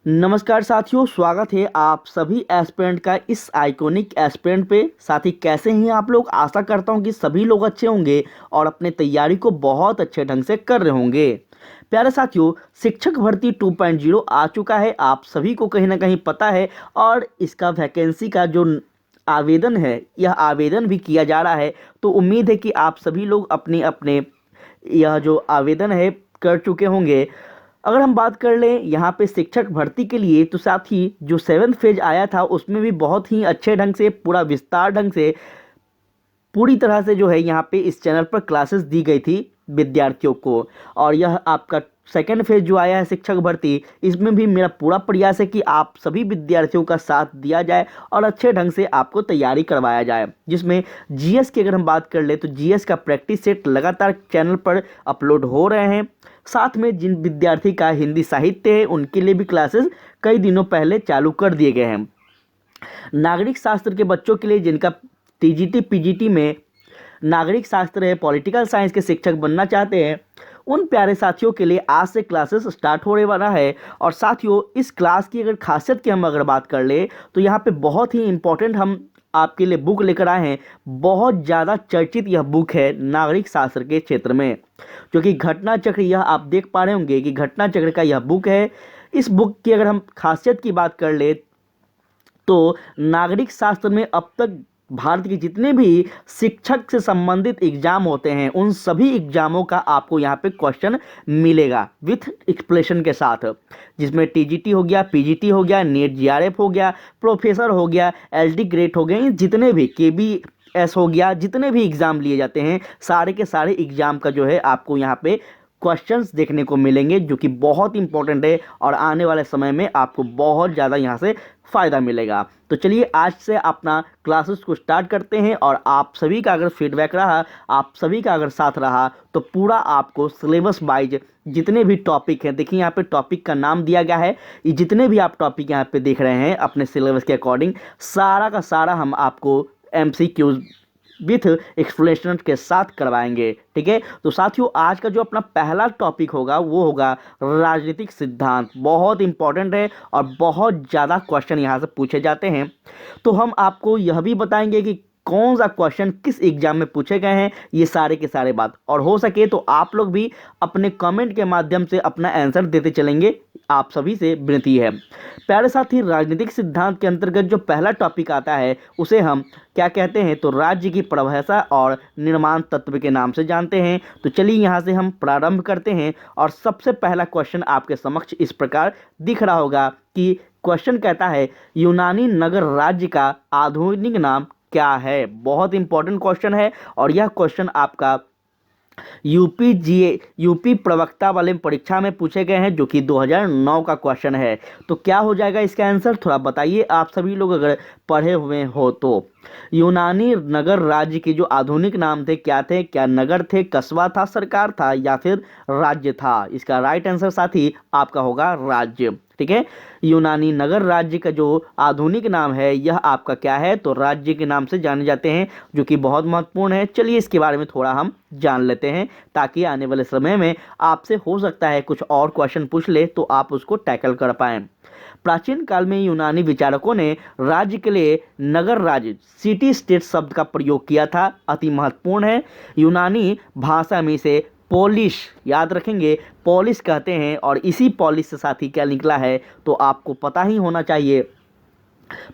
नमस्कार साथियों, स्वागत है आप सभी एस्पिरेंट का इस आइकॉनिक एस्पिरेंट पे। साथी कैसे हैं आप लोग? आशा करता हूं कि सभी लोग अच्छे होंगे और अपने तैयारी को बहुत अच्छे ढंग से कर रहे होंगे। प्यारे साथियों, शिक्षक भर्ती 2.0 आ चुका है, आप सभी को कहीं ना कहीं पता है। और इसका वैकेंसी का जो आवेदन है, यह आवेदन भी किया जा रहा है। तो उम्मीद है कि आप सभी लोग अपने अपने यह जो आवेदन है कर चुके होंगे। अगर हम बात कर लें यहाँ पे शिक्षक भर्ती के लिए, तो साथ ही जो 7th फेज आया था उसमें भी बहुत ही अच्छे ढंग से, पूरा विस्तार ढंग से, पूरी तरह से जो है यहाँ पे इस चैनल पर क्लासेस दी गई थी विद्यार्थियों को। और यह आपका सेकेंड फेज जो आया है शिक्षक भर्ती, इसमें भी मेरा पूरा प्रयास है कि आप सभी विद्यार्थियों का साथ दिया जाए और अच्छे ढंग से आपको तैयारी करवाया जाए। जिसमें जीएस की अगर हम बात कर ले, तो जीएस का प्रैक्टिस सेट लगातार चैनल पर अपलोड हो रहे हैं। साथ में जिन विद्यार्थी का हिंदी साहित्य है, उनके लिए भी क्लासेस कई दिनों पहले चालू कर दिए गए हैं। नागरिक शास्त्र के बच्चों के लिए जिनका टीजीटी पीजीटी में नागरिक शास्त्र है, पॉलिटिकल साइंस के शिक्षक बनना चाहते हैं, उन प्यारे साथियों के लिए आज से क्लासेस स्टार्ट होने वाला है। और साथियों, इस क्लास की अगर खासियत की हम अगर बात कर ले, तो यहाँ पे बहुत ही इंपॉर्टेंट हम आपके लिए बुक लेकर आए हैं। बहुत ज़्यादा चर्चित यह बुक है नागरिक शास्त्र के क्षेत्र में, जो कि घटना चक्र, यह आप देख पा रहे होंगे कि घटना चक्र का यह बुक है। इस बुक की अगर हम खासियत की बात कर ले, तो नागरिक शास्त्र में अब तक भारत के जितने भी शिक्षक से संबंधित एग्जाम होते हैं, उन सभी एग्जामों का आपको यहाँ पे क्वेश्चन मिलेगा विथ एक्सप्लेनेशन के साथ। जिसमें टीजीटी हो गया, पीजीटी हो गया, नीट जीआरएफ हो गया, प्रोफेसर हो गया, एलडी ग्रेड हो गए, ये जितने भी केबीएस हो गया, जितने भी एग्जाम लिए जाते हैं, सारे के सारे एग्जाम का जो है आपको यहाँ पे क्वेश्चंस देखने को मिलेंगे, जो कि बहुत इंपॉर्टेंट है और आने वाले समय में आपको बहुत ज़्यादा यहाँ से फ़ायदा मिलेगा। तो चलिए आज से अपना क्लासेस को स्टार्ट करते हैं। और आप सभी का अगर फीडबैक रहा, आप सभी का अगर साथ रहा, तो पूरा आपको सिलेबस वाइज जितने भी टॉपिक हैं, देखिए यहाँ पे टॉपिक का नाम दिया गया है, ये जितने भी आप टॉपिक यहाँ पे देख रहे हैं अपने सिलेबस के अकॉर्डिंग, सारा का सारा हम आपको एमसीक्यूज विथ एक्सप्लेनेशन के साथ करवाएंगे। ठीक है, तो साथियों आज का जो अपना पहला टॉपिक होगा वो होगा राजनीतिक सिद्धांत। बहुत इंपॉर्टेंट है और बहुत ज़्यादा क्वेश्चन यहाँ से पूछे जाते हैं। तो हम आपको यह भी बताएंगे कि कौन सा क्वेश्चन किस एग्जाम में पूछे गए हैं, ये सारे के सारे बात। और हो सके तो आप लोग भी अपने कमेंट के माध्यम से अपना आंसर देते चलेंगे, आप सभी से विनती है। प्यारे साथी, राजनीतिक सिद्धांत के अंतर्गत जो पहला टॉपिक आता है उसे हम क्या कहते हैं, तो राज्य की परिभाषा और निर्माण तत्व के नाम से जानते हैं। तो चलिए यहाँ से हम प्रारंभ करते हैं। और सबसे पहला क्वेश्चन आपके समक्ष इस प्रकार दिख रहा होगा कि क्वेश्चन कहता है, यूनानी नगर राज्य का आधुनिक नाम क्या है। बहुत इंपॉर्टेंट क्वेश्चन है और यह क्वेश्चन आपका यूपी प्रवक्ता वाले परीक्षा में पूछे गए हैं, जो कि 2009 का क्वेश्चन है। तो क्या हो जाएगा इसका आंसर, थोड़ा बताइए आप सभी लोग अगर पढ़े हुए हो तो। यूनानी नगर राज्य के जो आधुनिक नाम थे क्या थे? क्या नगर थे, कस्बा था, सरकार था, या फिर राज्य था? इसका राइट आंसर साथी आपका होगा राज्य। ठीक है, यूनानी नगर राज्य का जो आधुनिक नाम है यह आपका क्या है, तो राज्य के नाम से जाने जाते हैं, जो कि बहुत महत्वपूर्ण है। चलिए इसके बारे में थोड़ा हम जान लेते हैं, ताकि आने वाले समय में आपसे हो सकता है कुछ और क्वेश्चन पूछ ले तो आप उसको टैकल कर पाएं। प्राचीन काल में यूनानी विचारकों ने राज्य के लिए नगर राज्य, सिटी स्टेट शब्द का प्रयोग किया था। अति महत्वपूर्ण है। यूनानी भाषा में से पोलिश, याद रखेंगे, पोलिश कहते हैं। और इसी पोलिश से साथी क्या निकला है, तो आपको पता ही होना चाहिए,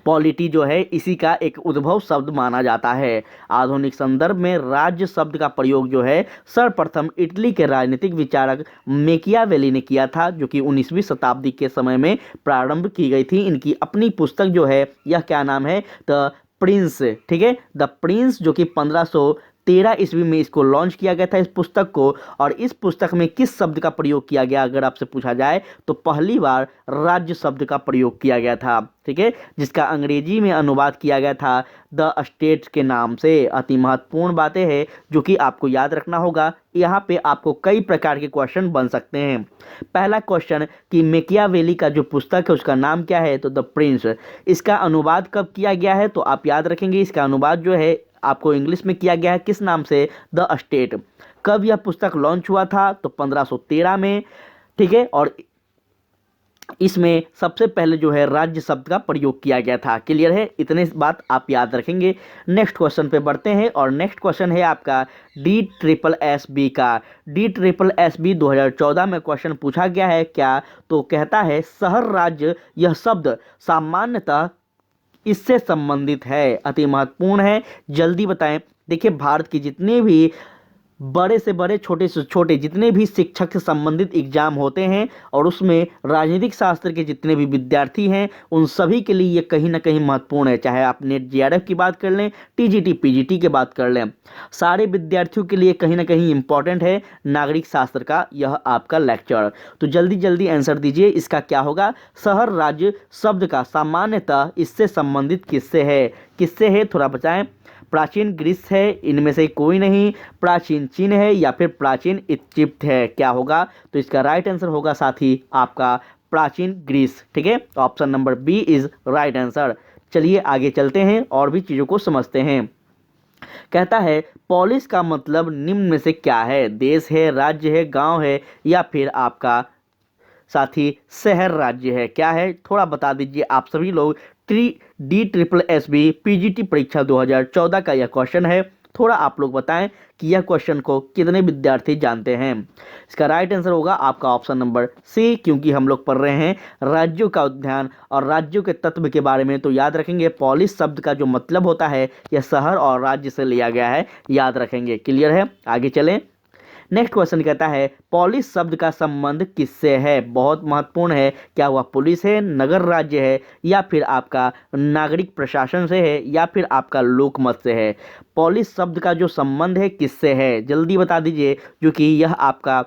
पॉलिटी जो है इसी का एक उद्भव शब्द माना जाता है। आधुनिक संदर्भ में राज्य शब्द का प्रयोग जो है सर्वप्रथम इटली के राजनीतिक विचारक मेकियावेली ने किया था, जो कि 19वीं शताब्दी के समय में प्रारंभ की गई थी। इनकी अपनी पुस्तक जो है यह क्या नाम है, द प्रिंस। ठीक है, द प्रिंस, जो कि 1513 ईस्वी में इसको लॉन्च किया गया था इस पुस्तक को। और इस पुस्तक में किस शब्द का प्रयोग किया गया अगर आपसे पूछा जाए, तो पहली बार राज्य शब्द का प्रयोग किया गया था। ठीक है, जिसका अंग्रेजी में अनुवाद किया गया था द स्टेट के नाम से। अति महत्वपूर्ण बातें हैं जो कि आपको याद रखना होगा। यहाँ पे आपको कई प्रकार के क्वेश्चन बन सकते हैं। पहला क्वेश्चन कि मेकियावेली का जो पुस्तक है उसका नाम क्या है, तो द प्रिंस। इसका अनुवाद कब किया गया है, तो आप याद रखेंगे इसका अनुवाद जो है आपको इंग्लिश में किया गया है किस नाम से, द स्टेट। कब यह पुस्तक लॉन्च हुआ था, तो 1513 में। ठीक है, और इसमें सबसे पहले जो है राज्य शब्द का प्रयोग किया गया था। क्लियर है, इतने बात आप याद रखेंगे। नेक्स्ट क्वेश्चन पे बढ़ते हैं और नेक्स्ट क्वेश्चन है आपका DSSB का। DSSB 2014 में क्वेश्चन पूछा गया है क्या, तो कहता है शहर राज्य यह शब्द सामान्यतः इससे संबंधित है। अति महत्वपूर्ण है, जल्दी बताएं। देखिए भारत की जितने भी बड़े से बड़े छोटे से छोटे जितने भी शिक्षक से संबंधित एग्जाम होते हैं और उसमें राजनीतिक शास्त्र के जितने भी विद्यार्थी हैं उन सभी के लिए ये कहीं ना कहीं महत्वपूर्ण है। चाहे आप नेट JRF की बात कर लें, TGT PGT की बात कर लें, सारे विद्यार्थियों के लिए कहीं ना कहीं इंपॉर्टेंट है नागरिक शास्त्र का यह आपका लेक्चर। तो जल्दी जल्दी आंसर दीजिए, इसका क्या होगा। शहर राज्य शब्द का सामान्यतः इससे संबंधित किससे है थोड़ा बताएं। प्राचीन ग्रीस है, इनमें से कोई नहीं, प्राचीन चीन है या फिर प्राचीन इजिप्ट है, क्या होगा। तो इसका राइट आंसर होगा साथी आपका प्राचीन ग्रीस। ठीक है, option number B is right answer. चलिए आगे चलते हैं और भी चीज़ों को समझते हैं। कहता है पॉलिस का मतलब निम्न में से क्या है। देश है, राज्य है, गांव है या फिर आपका साथी शहर राज्य है, क्या है थोड़ा बता दीजिए आप सभी लोग। DSSB PGT परीक्षा 2014 का यह क्वेश्चन है, थोड़ा आप लोग बताएं कि यह क्वेश्चन को कितने विद्यार्थी जानते हैं। इसका राइट आंसर होगा आपका ऑप्शन नंबर सी, क्योंकि हम लोग पढ़ रहे हैं राज्यों का उद्यान और राज्यों के तत्व के बारे में, तो याद रखेंगे पॉलिस शब्द का जो मतलब होता है यह शहर और राज्य से लिया गया है, याद रखेंगे। क्लियर है, आगे चलें। नेक्स्ट क्वेश्चन कहता है पॉलिस शब्द का संबंध किससे है। बहुत महत्वपूर्ण है, क्या वह पुलिस है, नगर राज्य है या फिर आपका नागरिक प्रशासन से है या फिर आपका लोकमत से है। पॉलिस शब्द का जो संबंध है किससे है, जल्दी बता दीजिए, क्योंकि यह आपका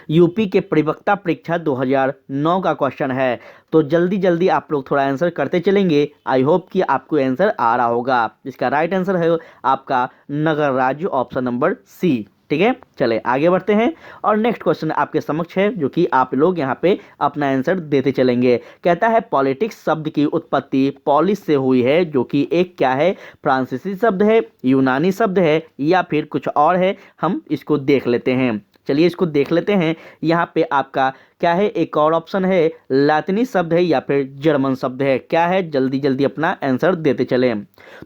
यूपी के प्रवक्ता परीक्षा 2009 का क्वेश्चन है। तो जल्दी जल्दी आप लोग थोड़ा आंसर करते चलेंगे। आई होप कि आपको आंसर आ रहा होगा। इसका राइट आंसर है आपका नगर राज्य, ऑप्शन नंबर सी। ठीक है, चले आगे बढ़ते हैं और नेक्स्ट क्वेश्चन आपके समक्ष है जो कि आप लोग यहाँ पे अपना आंसर देते चलेंगे। कहता है पॉलिटिक्स शब्द की उत्पत्ति पॉलिस से हुई है, जो कि एक क्या है, फ्रांसीसी शब्द है, यूनानी शब्द है या फिर कुछ और है, हम इसको देख लेते हैं। चलिए इसको देख लेते हैं। यहाँ पे आपका क्या है, एक और ऑप्शन है लातिनी शब्द है या फिर जर्मन शब्द है, क्या है, जल्दी जल्दी अपना आंसर देते चले।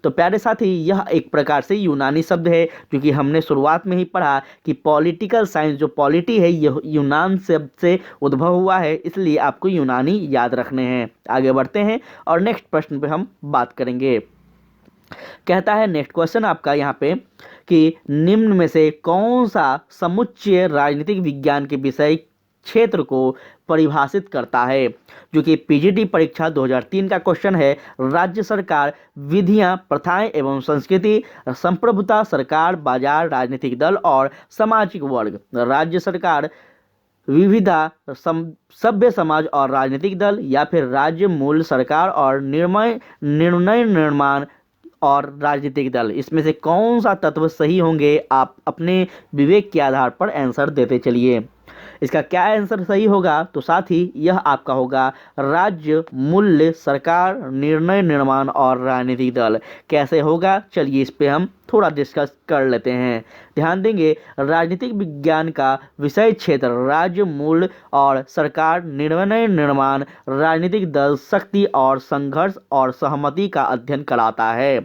तो प्यारे साथी यह एक प्रकार से यूनानी शब्द है, क्योंकि हमने शुरुआत में ही पढ़ा कि पॉलिटिकल साइंस जो पॉलिटी है यह यूनान शब्द से उद्भव हुआ है, इसलिए आपको यूनानी याद रखने हैं। आगे बढ़ते हैं और नेक्स्ट प्रश्न पे हम बात करेंगे। कहता है नेक्स्ट क्वेश्चन आपका यहाँ पे कि निम्न में से कौन सा समुच्चय राजनीतिक विज्ञान के विषय क्षेत्र को परिभाषित करता है, जो कि PGT परीक्षा 2003 का क्वेश्चन है। राज्य सरकार, विधियां, प्रथाएं एवं संस्कृति, संप्रभुता, सरकार, बाजार, राजनीतिक दल और सामाजिक वर्ग। राज्य सरकार, विविधा, सभ्य समाज और राजनीतिक दल या फिर राज्य, मूल, सरकार और निर्णय निर्माण और राजनीतिक दल। इसमें से कौन सा तत्व सही होंगे, आप अपने विवेक के आधार पर आंसर देते चलिए। इसका क्या आंसर सही होगा, तो साथ ही यह आपका होगा राज्य, मूल्य, सरकार, निर्णय निर्माण और राजनीतिक दल। कैसे होगा, चलिए इस पे हम थोड़ा डिस्कस कर लेते हैं। ध्यान देंगे, राजनीतिक विज्ञान का विषय क्षेत्र राज्य, मूल्य और सरकार, निर्णय निर्माण, राजनीतिक दल, शक्ति और संघर्ष और सहमति का अध्ययन कराता है।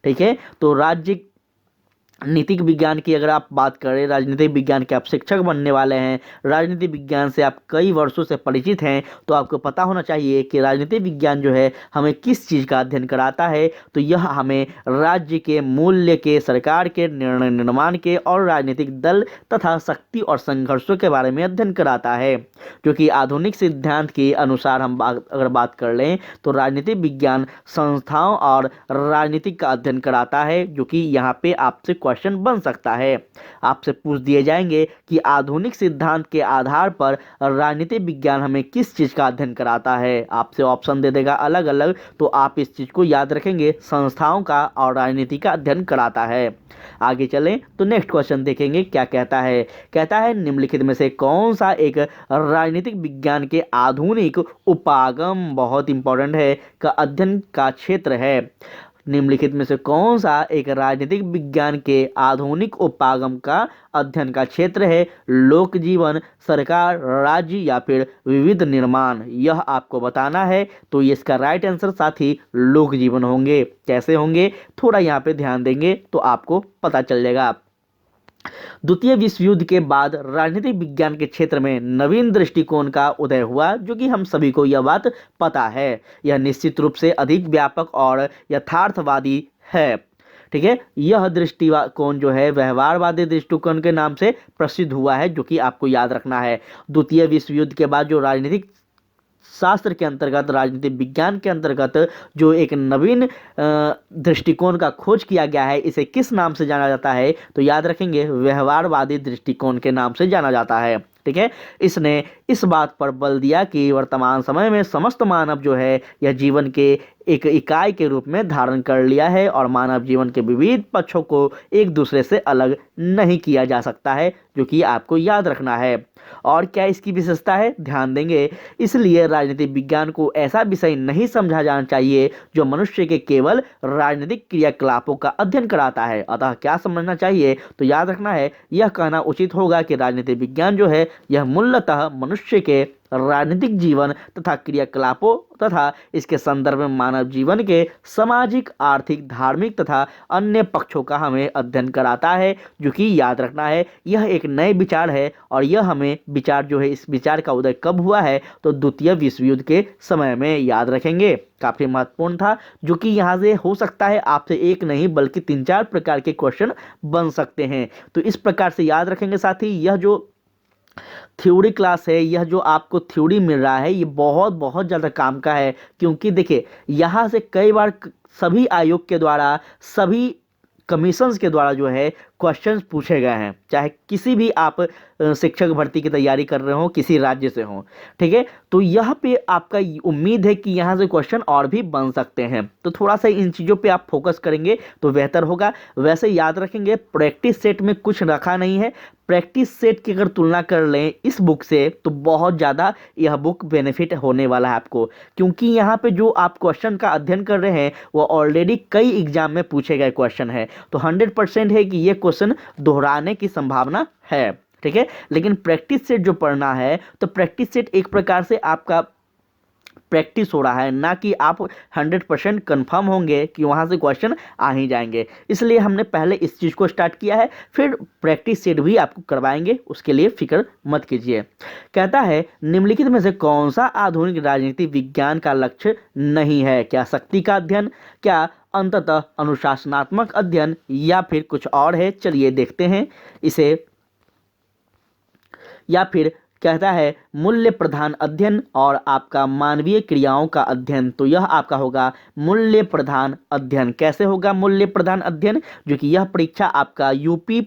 ठीक है, तो राज्य नीतिक विज्ञान की अगर आप बात करें, राजनीतिक विज्ञान के आप शिक्षक बनने वाले हैं, राजनीतिक विज्ञान से आप कई वर्षों से परिचित हैं, तो आपको पता होना चाहिए कि राजनीतिक विज्ञान जो है हमें किस चीज़ का अध्ययन कराता है। तो यह हमें राज्य के, मूल्य के, सरकार के, निर्णय निर्माण के और राजनीतिक दल तथा शक्ति और संघर्षों के बारे में अध्ययन कराता है। जो कि आधुनिक सिद्धांत के अनुसार हम अगर बात कर लें तो राजनीतिक विज्ञान संस्थाओं और राजनीतिक का अध्ययन कराता है, जो कि यहाँ पे आपसे क्वेश्चन बन सकता है। आपसे पूछ दिए जाएंगे कि आधुनिक सिद्धांत के आधार पर राजनीतिक विज्ञान हमें किस चीज़ का अध्ययन कराता है, आपसे ऑप्शन दे देगा अलग अलग, तो आप इस चीज़ को याद रखेंगे, संस्थाओं का और राजनीति का अध्ययन कराता है। आगे चलें तो नेक्स्ट क्वेश्चन देखेंगे क्या कहता है। कहता है निम्नलिखित में से कौन सा एक राजनीतिक विज्ञान के आधुनिक उपागम, बहुत इंपॉर्टेंट है, का अध्ययन का क्षेत्र है। निम्नलिखित में से कौन सा एक राजनीतिक विज्ञान के आधुनिक उपागम का अध्ययन का क्षेत्र है? लोक जीवन, सरकार, राज्य या फिर विविध निर्माण, यह आपको बताना है। तो ये इसका राइट आंसर साथी लोक जीवन होंगे। कैसे होंगे, थोड़ा यहाँ पे ध्यान देंगे तो आपको पता चल जाएगा। द्वितीय विश्व युद्ध के बाद राजनीतिक विज्ञान के क्षेत्र में नवीन दृष्टिकोण का उदय हुआ, जो कि हम सभी को यह बात पता है। यह निश्चित रूप से अधिक व्यापक और यथार्थवादी है। ठीक है, यह दृष्टिकोण जो है व्यवहारवादी दृष्टिकोण के नाम से प्रसिद्ध हुआ है, जो कि आपको याद रखना है। द्वितीय विश्व युद्ध के बाद जो राजनीतिक शास्त्र के अंतर्गत, राजनीतिक विज्ञान के अंतर्गत जो एक नवीन दृष्टिकोण का खोज किया गया है, इसे किस नाम से जाना जाता है? तो याद रखेंगे, व्यवहारवादी दृष्टिकोण के नाम से जाना जाता है। ठीक है, इसने इस बात पर बल दिया कि वर्तमान समय में समस्त मानव जो है यह जीवन के एक इकाई के रूप में धारण कर लिया है और मानव जीवन के विविध पक्षों को एक दूसरे से अलग नहीं किया जा सकता है, जो कि आपको याद रखना है। और क्या इसकी विशेषता है, ध्यान देंगे, इसलिए राजनीतिक विज्ञान को ऐसा विषय नहीं समझा जाना चाहिए जो मनुष्य के केवल राजनीतिक क्रियाकलापों का अध्ययन कराता है। अतः क्या समझना चाहिए, तो याद रखना है, यह कहना उचित होगा कि राजनीतिक विज्ञान जो है यह मूलतः मनुष्य के राजनीतिक जीवन तथा क्रियाकलापों तथा इसके संदर्भ में मानव जीवन के सामाजिक, आर्थिक, धार्मिक तथा अन्य पक्षों का हमें अध्ययन कराता है, जो कि याद रखना है यह एक नए विचार है। और यह हमें विचार जो है, इस विचार का उदय कब हुआ है, तो द्वितीय विश्व युद्ध के समय में, याद रखेंगे। काफी महत्वपूर्ण था, जो कि यहाँ से हो सकता है आपसे एक नहीं बल्कि 3-4 प्रकार के क्वेश्चन बन सकते हैं। तो इस प्रकार से याद रखेंगे साथी। यह जो थ्योरी क्लास है, यह जो आपको थ्योरी मिल रहा है, ये बहुत बहुत ज़्यादा काम का है, क्योंकि देखिए यहाँ से कई बार सभी आयोग के द्वारा, सभी कमीशंस के द्वारा जो है क्वेश्चंस पूछे गए हैं, चाहे किसी भी आप शिक्षक भर्ती की तैयारी कर रहे हो, किसी राज्य से हो। ठीक है, तो यहाँ पे आपका उम्मीद है कि यहाँ से क्वेश्चन और भी बन सकते हैं, तो थोड़ा सा इन चीज़ों पे आप फोकस करेंगे तो बेहतर होगा। वैसे याद रखेंगे, प्रैक्टिस सेट में कुछ रखा नहीं है। प्रैक्टिस सेट की अगर तुलना कर लें इस बुक से, तो बहुत ज़्यादा यह बुक बेनिफिट होने वाला है आपको, क्योंकि यहाँ पे जो आप क्वेश्चन का अध्ययन कर रहे हैं वो ऑलरेडी कई एग्जाम में पूछे गए क्वेश्चन है, तो 100% है कि ये क्वेश्चन दोहराने की संभावना है। ठीक है, लेकिन प्रैक्टिस सेट जो पढ़ना है, तो प्रैक्टिस सेट एक प्रकार से आपका प्रैक्टिस हो रहा है, ना कि आप 100% कन्फर्म होंगे कि वहाँ से क्वेश्चन आ ही जाएंगे। इसलिए हमने पहले इस चीज़ को स्टार्ट किया है, फिर प्रैक्टिस सेट भी आपको करवाएंगे, उसके लिए फिक्र मत कीजिए। कहता है, निम्नलिखित में से कौन सा आधुनिक राजनीति विज्ञान का लक्ष्य नहीं है? क्या शक्ति का अध्ययन, क्या अंततः अनुशासनात्मक अध्ययन, या फिर कुछ और है? चलिए देखते हैं इसे। या फिर कहता है मूल्य प्रधान अध्ययन और आपका मानवीय क्रियाओं का अध्ययन, तो यह आपका होगा मूल्य प्रधान अध्ययन। कैसे होगा मूल्य प्रधान अध्ययन, जो कि यह परीक्षा आपका यूपी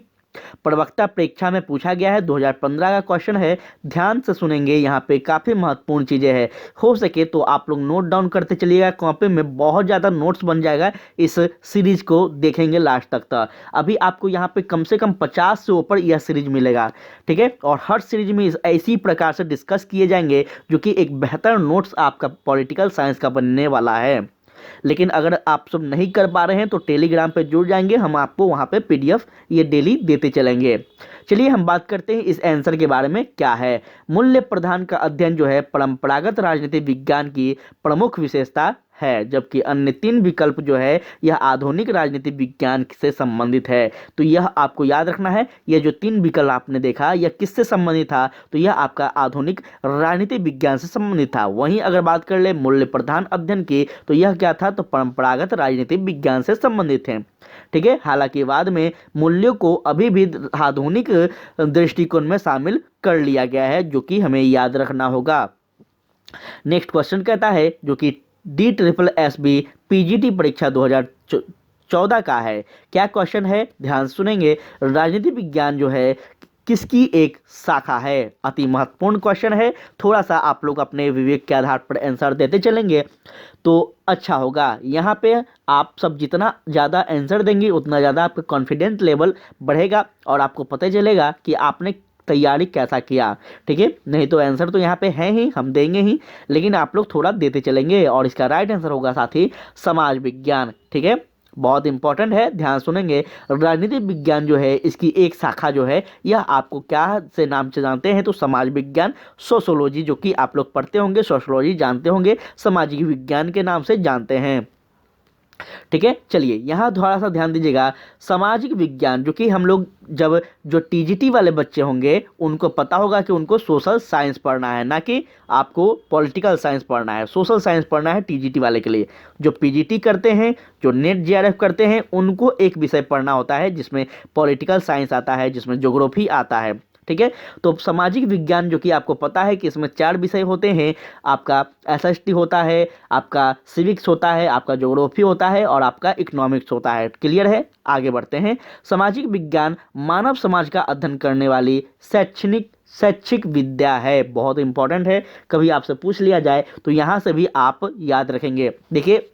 प्रवक्ता परीक्षा में पूछा गया है, 2015 का क्वेश्चन है। ध्यान से सुनेंगे, यहाँ पे काफ़ी महत्वपूर्ण चीज़ें हैं। हो सके तो आप लोग नोट डाउन करते चलिएगा, कॉपी में बहुत ज़्यादा नोट्स बन जाएगा इस सीरीज को देखेंगे लास्ट तक। अभी आपको यहाँ पे कम से कम 50 से ऊपर यह सीरीज मिलेगा। ठीक है, और हर सीरीज में इसी प्रकार से डिस्कस किए जाएंगे, जो कि एक बेहतर नोट्स आपका पॉलिटिकल साइंस का बनने वाला है। लेकिन अगर आप सब नहीं कर पा रहे हैं तो टेलीग्राम पे जुड़ जाएंगे, हम आपको वहाँ पे PDF ये डेली देते चलेंगे। चलिए हम बात करते हैं इस आंसर के बारे में। क्या है मूल्य प्रधान का अध्ययन? जो है परंपरागत राजनीति विज्ञान की प्रमुख विशेषता है, जबकि अन्य 3 विकल्प जो है यह आधुनिक राजनीति विज्ञान से संबंधित है। तो यह आपको याद रखना है, यह जो 3 विकल्प आपने देखा यह किससे संबंधित था, तो यह आपका आधुनिक राजनीति विज्ञान से संबंधित था। वहीं अगर बात कर ले मूल्य प्रधान अध्ययन की, तो यह क्या था, तो परंपरागत राजनीति विज्ञान से संबंधित है। ठीक है, हालांकि बाद में मूल्यों को अभी भी आधुनिक दृष्टिकोण में शामिल कर लिया गया है, जो कि हमें याद रखना होगा। नेक्स्ट क्वेश्चन कहता है, जो कि DSSB PGT परीक्षा 2014 का है। क्या क्वेश्चन है, ध्यान सुनेंगे। राजनीति विज्ञान जो है किसकी एक शाखा है? अति महत्वपूर्ण क्वेश्चन है, थोड़ा सा आप लोग अपने विवेक के आधार पर आंसर देते चलेंगे तो अच्छा होगा। यहाँ पे आप सब जितना ज़्यादा आंसर देंगे उतना ज़्यादा आपका कॉन्फिडेंस लेवल बढ़ेगा और आपको पता चलेगा कि आपने तैयारी कैसा किया। ठीक है, नहीं तो आंसर तो यहाँ पे है ही, हम देंगे ही, लेकिन आप लोग थोड़ा देते चलेंगे। और इसका राइट आंसर होगा साथी समाज विज्ञान। ठीक है, बहुत इंपॉर्टेंट है, ध्यान सुनेंगे। राजनीतिक विज्ञान जो है इसकी एक शाखा जो है यह आपको क्या से नाम से जानते हैं तो समाज विज्ञान, सोशोलॉजी, जो कि आप लोग पढ़ते होंगे, सोशोलॉजी जानते होंगे, सामाजिक विज्ञान के नाम से जानते हैं। ठीक है, चलिए यहाँ थोड़ा सा ध्यान दीजिएगा। सामाजिक विज्ञान जो कि हम लोग जब जो टीजीटी वाले बच्चे होंगे उनको पता होगा कि उनको सोशल साइंस पढ़ना है, ना कि आपको पॉलिटिकल साइंस पढ़ना है। सोशल साइंस पढ़ना है टीजीटी वाले के लिए। जो पीजीटी करते हैं, जो नेट जेआरएफ करते हैं, उनको एक विषय पढ़ना होता है जिसमें पॉलिटिकल साइंस आता है, जिसमें ज्योग्राफी आता है। ठीक है, तो सामाजिक विज्ञान जो कि आपको पता है कि इसमें 4 विषय होते हैं। आपका एसएसटी होता है, आपका सिविक्स होता है, आपका ज्योग्राफी होता है और आपका इकोनॉमिक्स होता है। क्लियर है, आगे बढ़ते हैं। सामाजिक विज्ञान मानव समाज का अध्ययन करने वाली शैक्षिक विद्या है। बहुत इंपॉर्टेंट है, कभी आपसे पूछ लिया जाए तो यहाँ से भी आप याद रखेंगे। देखिए,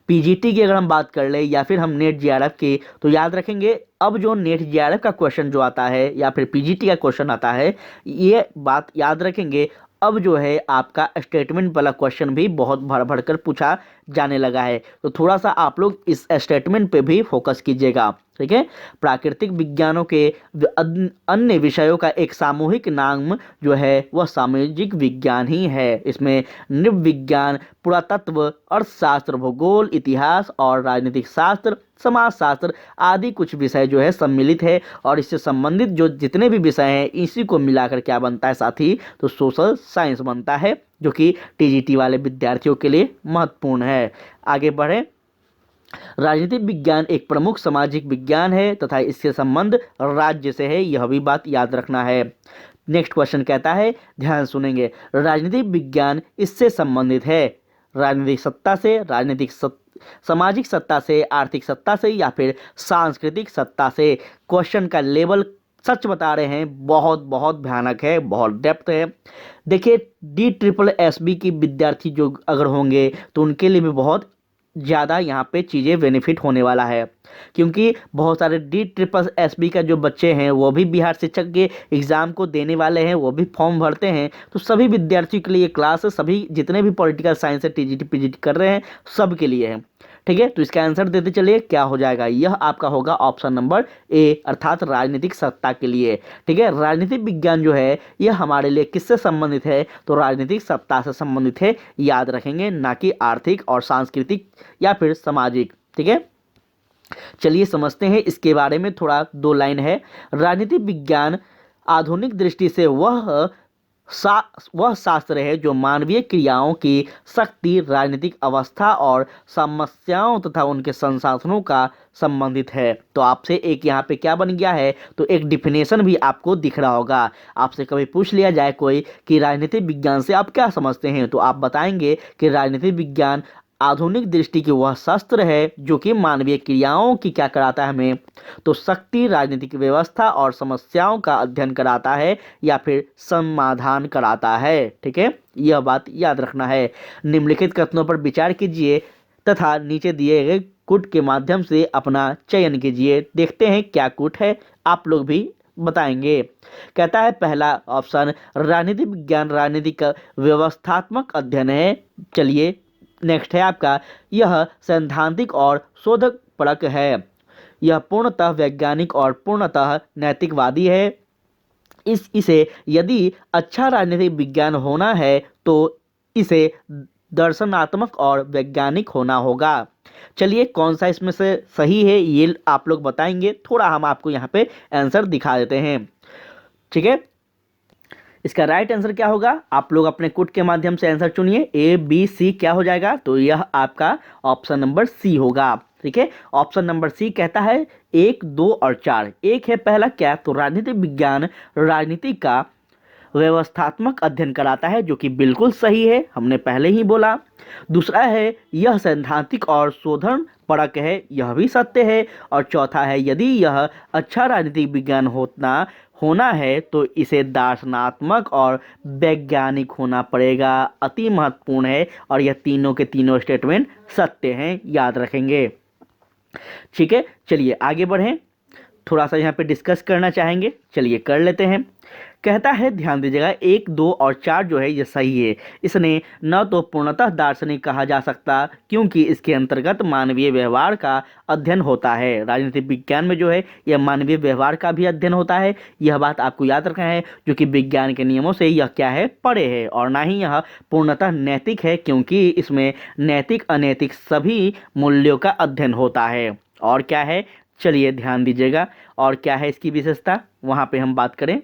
पीजीटी की अगर हम बात कर ले या फिर हम नेट जेआरएफ की, तो याद रखेंगे अब जो नेट जेआरएफ का क्वेश्चन जो आता है या फिर पीजीटी का क्वेश्चन आता है, ये बात याद रखेंगे। अब जो है आपका स्टेटमेंट वाला क्वेश्चन भी बहुत भर भर कर पूछा जाने लगा है, तो थोड़ा सा आप लोग इस स्टेटमेंट पे भी फोकस कीजिएगा। ठीक है, प्राकृतिक विज्ञानों के अन्य विषयों का एक सामूहिक नाम जो है वह सामाजिक विज्ञान ही है। इसमें नृ विज्ञान, पुरातत्व, अर्थशास्त्र, भूगोल, इतिहास और राजनीतिक शास्त्र, समाजशास्त्र आदि कुछ विषय जो है सम्मिलित है। और इससे संबंधित जो जितने भी विषय हैं इसी को मिलाकर क्या बनता है साथी, तो सोशल साइंस बनता है, जो कि टीजीटी वाले विद्यार्थियों के लिए महत्वपूर्ण है। आगे बढ़े। राजनीतिक विज्ञान एक प्रमुख सामाजिक विज्ञान है तथा इसके संबंध राज्य से है, यह भी बात याद रखना है। नेक्स्ट क्वेश्चन कहता है, ध्यान सुनेंगे, राजनीतिक विज्ञान इससे संबंधित है राजनीतिक सत्ता से, सामाजिक सत्ता से, आर्थिक सत्ता से या फिर सांस्कृतिक सत्ता से। क्वेश्चन का लेवल सच बता रहे हैं, बहुत बहुत भयानक है, बहुत डेप्थ है। देखिए, DSSB की विद्यार्थी जो अगर होंगे तो उनके लिए भी बहुत ज़्यादा यहाँ पे चीज़ें बेनिफिट होने वाला है, क्योंकि बहुत सारे DSSB का जो बच्चे हैं वो भी बिहार शिक्षक के एग्ज़ाम को देने वाले हैं, वो भी फॉर्म भरते हैं। तो सभी विद्यार्थियों के लिए क्लास है, सभी जितने भी पॉलिटिकल साइंस से टीजीटी पीजीटी कर रहे हैं सब के लिए है। ठीक है, तो इसका आंसर देते चलिए, क्या हो जाएगा, यह आपका होगा ऑप्शन नंबर ए, अर्थात राजनीतिक सत्ता के लिए। ठीक है, राजनीतिक विज्ञान जो है यह हमारे लिए किससे संबंधित है, तो राजनीतिक सत्ता से संबंधित है, याद रखेंगे, ना कि आर्थिक और सांस्कृतिक या फिर सामाजिक। ठीक है, चलिए समझते हैं इसके बारे में, थोड़ा 2 लाइन है। राजनीतिक विज्ञान आधुनिक दृष्टि से वह शास्त्र है जो मानवीय क्रियाओं की शक्ति, राजनीतिक अवस्था और समस्याओं तथा उनके संसाधनों का संबंधित है। तो आपसे एक यहाँ पे क्या बन गया है, तो एक डिफिनेशन भी आपको दिख रहा होगा। आपसे कभी पूछ लिया जाए कोई कि राजनीतिक विज्ञान से आप क्या समझते हैं, तो आप बताएंगे कि राजनीतिक विज्ञान आधुनिक दृष्टि की वह शास्त्र है जो कि मानवीय क्रियाओं की क्या कराता है हमें, तो शक्ति, राजनीतिक व्यवस्था और समस्याओं का अध्ययन कराता है या फिर समाधान कराता है। ठीक है, यह बात याद रखना है। निम्नलिखित कथनों पर विचार कीजिए तथा नीचे दिए गए कूट के माध्यम से अपना चयन कीजिए। देखते हैं क्या कूट है, आप लोग भी बताएंगे। कहता है पहला ऑप्शन, राजनीतिक विज्ञान राजनीतिक व्यवस्थात्मक अध्ययन है। चलिए, नेक्स्ट है आपका, यह सैद्धांतिक और शोधपरक है। यह पूर्णतः वैज्ञानिक और पूर्णतः नैतिकवादी है। इसे यदि अच्छा राजनीतिक विज्ञान होना है तो इसे दर्शनात्मक और वैज्ञानिक होना होगा। चलिए, कौन सा इसमें से सही है ये आप लोग बताएंगे, थोड़ा हम आपको यहाँ पे आंसर दिखा देते हैं। ठीक है, इसका राइट आंसर क्या होगा, आप लोग अपने कुट के माध्यम से आंसर चुनिए। A, B, C क्या हो जाएगा, तो यह आपका ऑप्शन नंबर सी होगा। ठीक है, ऑप्शन नंबर सी कहता है 1, 2 और 4। एक है पहला क्या, तो राजनीतिक विज्ञान राजनीति का व्यवस्थात्मक अध्ययन कराता है, जो कि बिल्कुल सही है, हमने पहले ही बोला। दूसरा है यह सैद्धांतिक और शोधन परक है, यह भी सत्य है। और चौथा है यदि यह अच्छा राजनीतिक विज्ञान होना है तो इसे दार्शनात्मक और वैज्ञानिक होना पड़ेगा। अति महत्वपूर्ण है और यह तीनों के तीनों स्टेटमेंट सत्य हैं, याद रखेंगे। ठीक है, चलिए आगे बढ़ें, थोड़ा सा यहाँ पे डिस्कस करना चाहेंगे, चलिए कर लेते हैं। कहता है ध्यान दीजिएगा 1, 2 और 4 जो है ये सही है। इसने न तो पूर्णतः दार्शनिक कहा जा सकता क्योंकि इसके अंतर्गत मानवीय व्यवहार का अध्ययन होता है। राजनीतिक विज्ञान में जो है यह मानवीय व्यवहार का भी अध्ययन होता है। यह बात आपको याद रखना है, जो कि विज्ञान के नियमों से यह क्या है, परे है। और ना ही यह पूर्णतः नैतिक है क्योंकि इसमें नैतिक अनैतिक सभी मूल्यों का अध्ययन होता है। और क्या है, चलिए ध्यान दीजिएगा, और क्या है इसकी विशेषता, वहाँ पे हम बात करें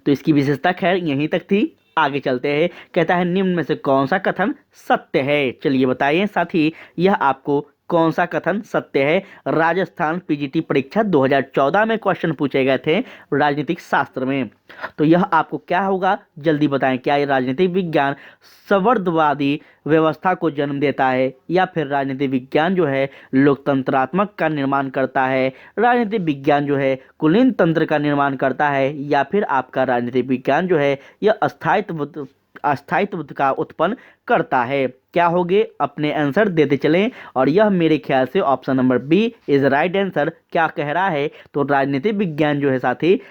तो इसकी विशेषता खैर यहीं तक थी। आगे चलते हैं। कहता है निम्न में से कौन सा कथन सत्य है। चलिए बताइए साथी, यह आपको कौन सा कथन सत्य है। राजस्थान पीजीटी परीक्षा 2014 में क्वेश्चन पूछे गए थे राजनीतिक शास्त्र में। तो यह आपको क्या होगा, जल्दी बताएं। क्या ये राजनीतिक विज्ञान संवैधानिक व्यवस्था को जन्म देता है, या फिर राजनीतिक विज्ञान जो है लोकतंत्रात्मक का निर्माण करता है, राजनीतिक विज्ञान जो है कुलीन तंत्र का निर्माण करता है, या फिर आपका राजनीतिक विज्ञान जो है यह अस्थायित्व का उत्पन्न करता है। क्या होगे, अपने आंसर देते चलें। और यह मेरे ख्याल से option number B is right answer. क्या कह रहा है, तो राजनीतिक विज्ञान जो है साथी,